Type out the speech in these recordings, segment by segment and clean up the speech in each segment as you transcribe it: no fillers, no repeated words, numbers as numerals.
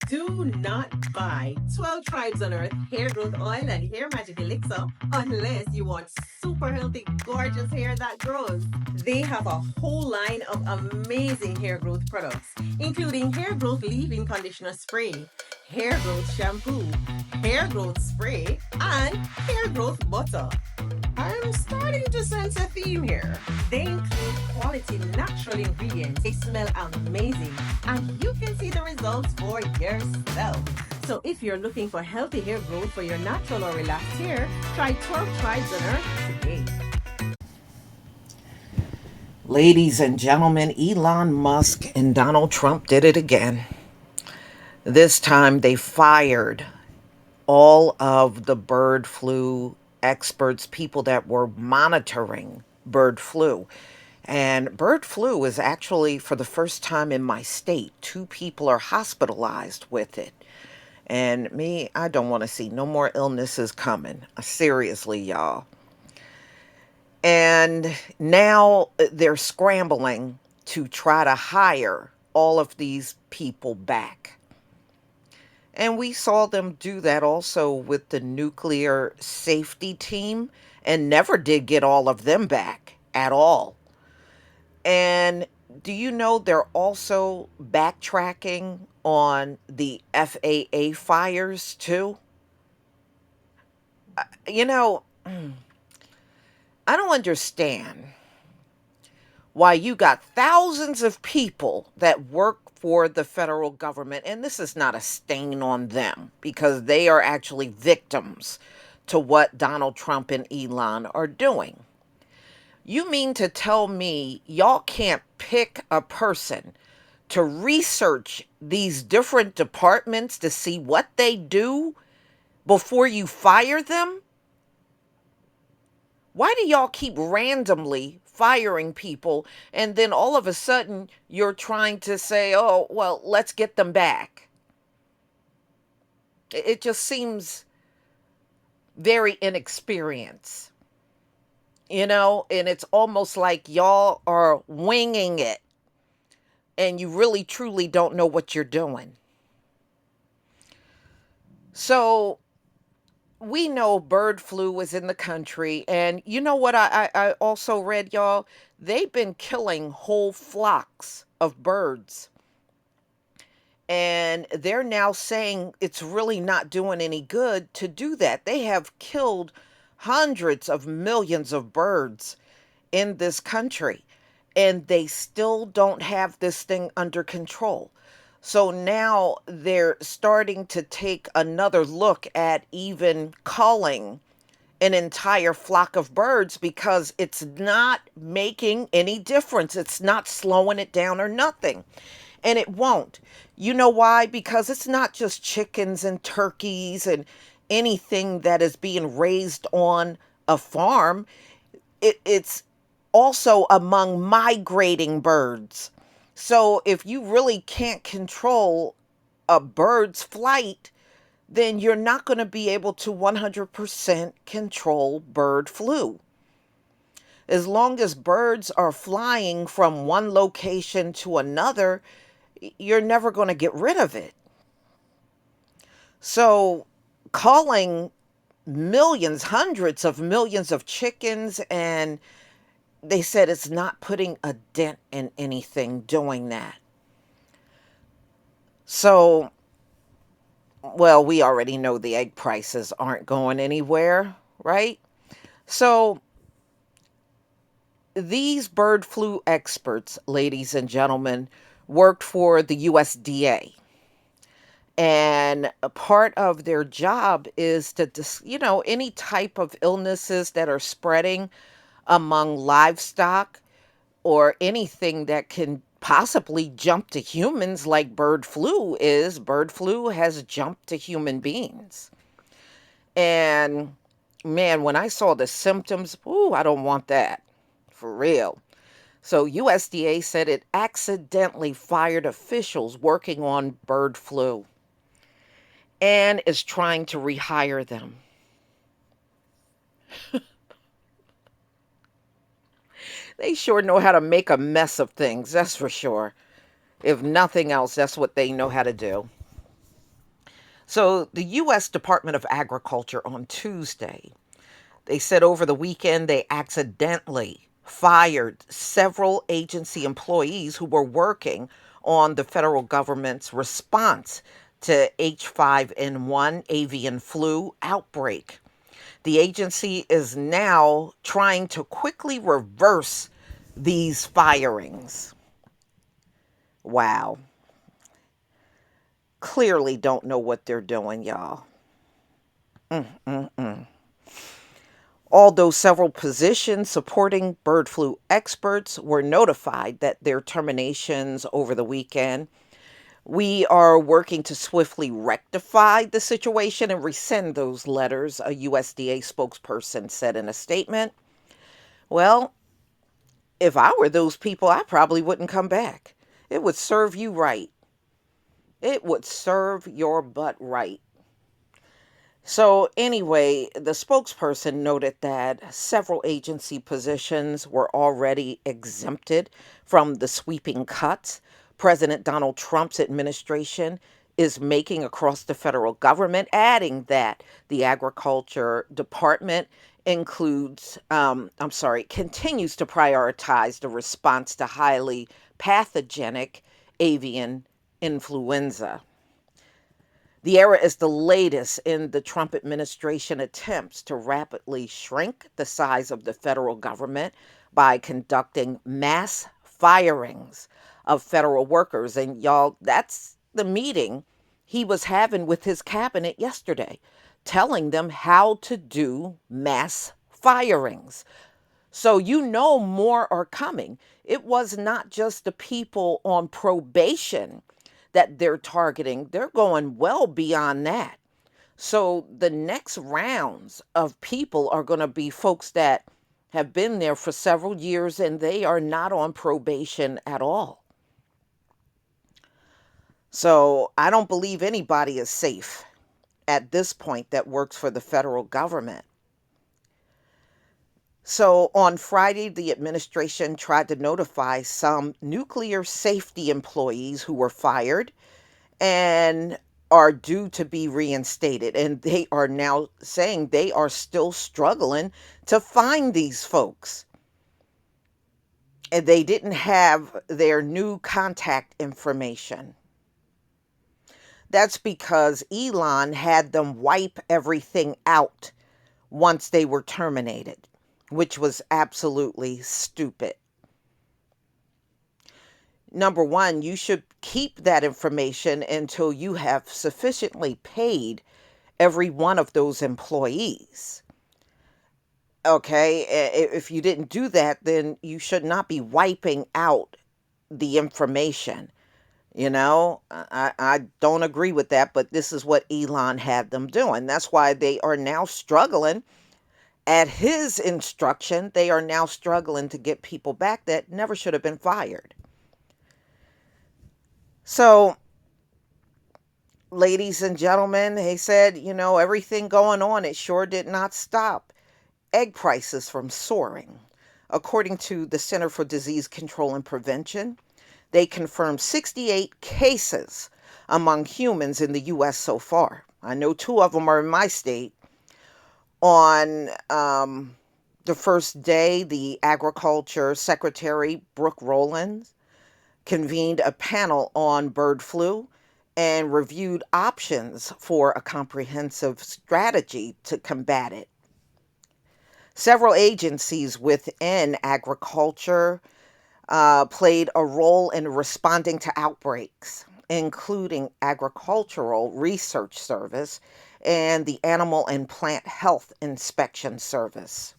Do not buy 12 Tribes on Earth hair growth oil and hair magic elixir unless you want super healthy, gorgeous hair that grows. They have a whole line of amazing hair growth products, including hair growth leave-in conditioner spray, hair growth shampoo, hair growth spray, and hair growth butter. I'm starting to sense a theme here. They include quality natural ingredients. They smell amazing, and you can see the results for yourself. So if you're looking for healthy hair growth for your natural or relaxed hair, try 12 Tribes on Earth today. Ladies and gentlemen, Elon Musk and Donald Trump did it again. This time they fired all of the bird flu experts, people that were monitoring bird flu. And bird flu is actually, for the first time in my state, 2 people are hospitalized with it. And me, I don't want to see no more illnesses coming. Seriously, y'all. And now they're scrambling to try to hire all of these people back. And we saw them do that also with the nuclear safety team and never did get all of them back at all. And do you know they're also backtracking on the FAA fires too? You know, I don't understand why you got thousands of people that work for the federal government, and this is not a stain on them because they are actually victims to what Donald Trump and Elon are doing. You mean to tell me y'all can't pick a person to research these different departments to see what they do before you fire them? Why do y'all keep randomly firing people and then all of a sudden you're trying to say, oh, well, let's get them back? It just seems very inexperienced, and it's almost like y'all are winging it and you really truly don't know what you're doing. So we know bird flu is in the country. And you know what I also read, y'all? They've been killing whole flocks of birds. And they're now saying it's really not doing any good to do that. They have killed hundreds of millions of birds in this country, and they still don't have this thing under control. So now they're starting to take another look at even culling an entire flock of birds because it's not making any difference. It's not slowing it down or nothing. And it won't. You know why? Because it's not just chickens and turkeys and anything that is being raised on a farm. It's also among migrating birds. So if you really can't control a bird's flight, then you're not going to be able to 100% control bird flu. As long as birds are flying from one location to another, you're never going to get rid of it. So calling millions, hundreds of millions of chickens, and they said it's not putting a dent in anything doing that. So, well, we already know the egg prices aren't going anywhere, right? So, these bird flu experts, ladies and gentlemen, worked for the USDA. And a part of their job is to, any type of illnesses that are spreading among livestock or anything that can possibly jump to humans like bird flu has jumped to human beings. And man, when I saw the symptoms, ooh, I don't want that for real. So USDA said it accidentally fired officials working on bird flu and is trying to rehire them. They sure know how to make a mess of things, that's for sure. If nothing else, that's what they know how to do. So, the U.S. Department of Agriculture on Tuesday, they said over the weekend they accidentally fired several agency employees who were working on the federal government's response to H5N1 avian flu outbreak. The agency is now trying to quickly reverse these firings. Wow. Clearly don't know what they're doing, y'all. Mm-mm-mm. Although several positions supporting bird flu experts were notified that their terminations over the weekend, we are working to swiftly rectify the situation and rescind those letters, a USDA spokesperson said in a statement. Well, if I were those people, I probably wouldn't come back. It would serve you right. It would serve your butt right. So, anyway, the spokesperson noted that several agency positions were already exempted from the sweeping cuts President Donald Trump's administration is making across the federal government, adding that the Agriculture Department continues to prioritize the response to highly pathogenic avian influenza. The era is the latest in the Trump administration attempts to rapidly shrink the size of the federal government by conducting mass firings of federal workers. And y'all, that's the meeting he was having with his cabinet yesterday, telling them how to do mass firings. So you know more are coming. It was not just the people on probation that they're targeting, they're going well beyond that. So the next rounds of people are going to be folks that have been there for several years and they are not on probation at all. So I don't believe anybody is safe at this point that works for the federal government. So on Friday, the administration tried to notify some nuclear safety employees who were fired and are due to be reinstated. And they are now saying they are still struggling to find these folks. And they didn't have their new contact information. That's because Elon had them wipe everything out once they were terminated, which was absolutely stupid. Number one, you should keep that information until you have sufficiently paid every one of those employees. Okay, if you didn't do that, then you should not be wiping out the information. I don't agree with that, but this is what Elon had them doing. That's why they are now struggling. At his instruction, they are now struggling to get people back that never should have been fired. So, ladies and gentlemen, he said, everything going on, it sure did not stop egg prices from soaring. According to the Center for Disease Control and Prevention, they confirmed 68 cases among humans in the U.S. so far. I know two of them are in my state. On the first day, the Agriculture Secretary, Brooke Rowlands, convened a panel on bird flu and reviewed options for a comprehensive strategy to combat it. Several agencies within agriculture played a role in responding to outbreaks, including Agricultural Research Service and the Animal and Plant Health Inspection Service.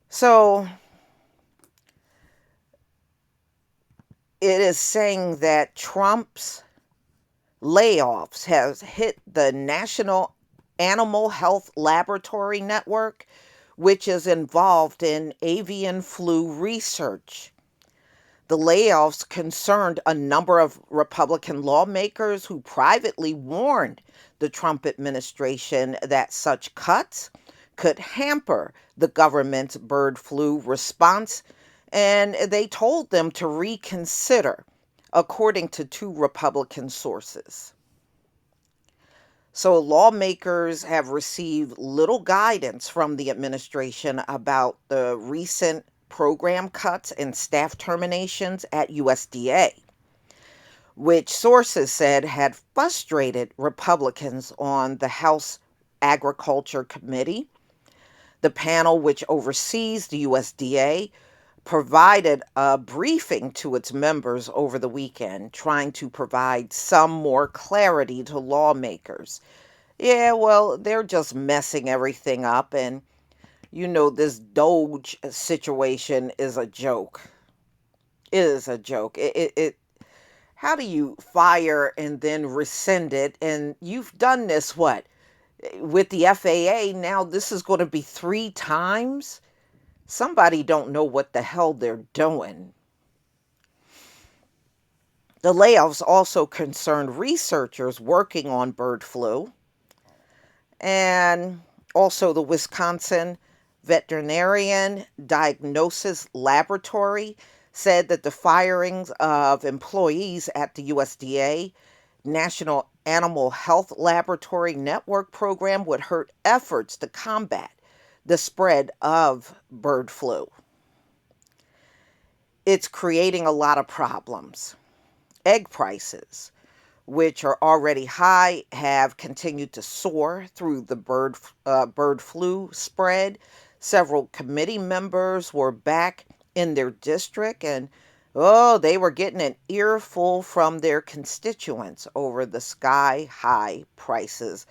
So it is saying that Trump's layoffs has hit the National Animal Health Laboratory Network, which is involved in avian flu research. The layoffs concerned a number of Republican lawmakers who privately warned the Trump administration that such cuts could hamper the government's bird flu response, and they told them to reconsider, according to two Republican sources. So, lawmakers have received little guidance from the administration about the recent program cuts and staff terminations at USDA, which sources said had frustrated Republicans on the House Agriculture Committee. The panel, which oversees the USDA, provided a briefing to its members over the weekend, trying to provide some more clarity to lawmakers. Yeah, well, they're just messing everything up. And, this Doge situation is a joke. It is a joke. How do you fire and then rescind it? And you've done this, what? With the FAA, now this is going to be 3 times? Somebody don't know what the hell they're doing. The layoffs also concerned researchers working on bird flu, and also the Wisconsin Veterinarian Diagnosis Laboratory said that the firings of employees at the USDA National Animal Health Laboratory Network program would hurt efforts to combat the spread of bird flu. It's creating a lot of problems. Egg prices, which are already high, have continued to soar through the bird flu spread. Several committee members were back in their district, and they were getting an earful from their constituents over the sky high prices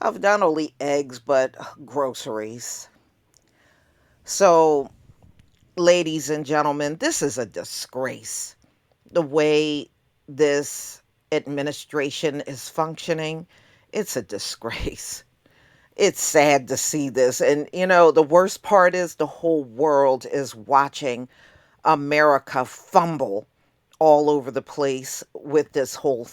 of not only eggs but groceries. So, ladies and gentlemen, this is a disgrace. The way this administration is functioning, it's a disgrace. It's sad to see this. And, the worst part is the whole world is watching America fumble all over the place with this whole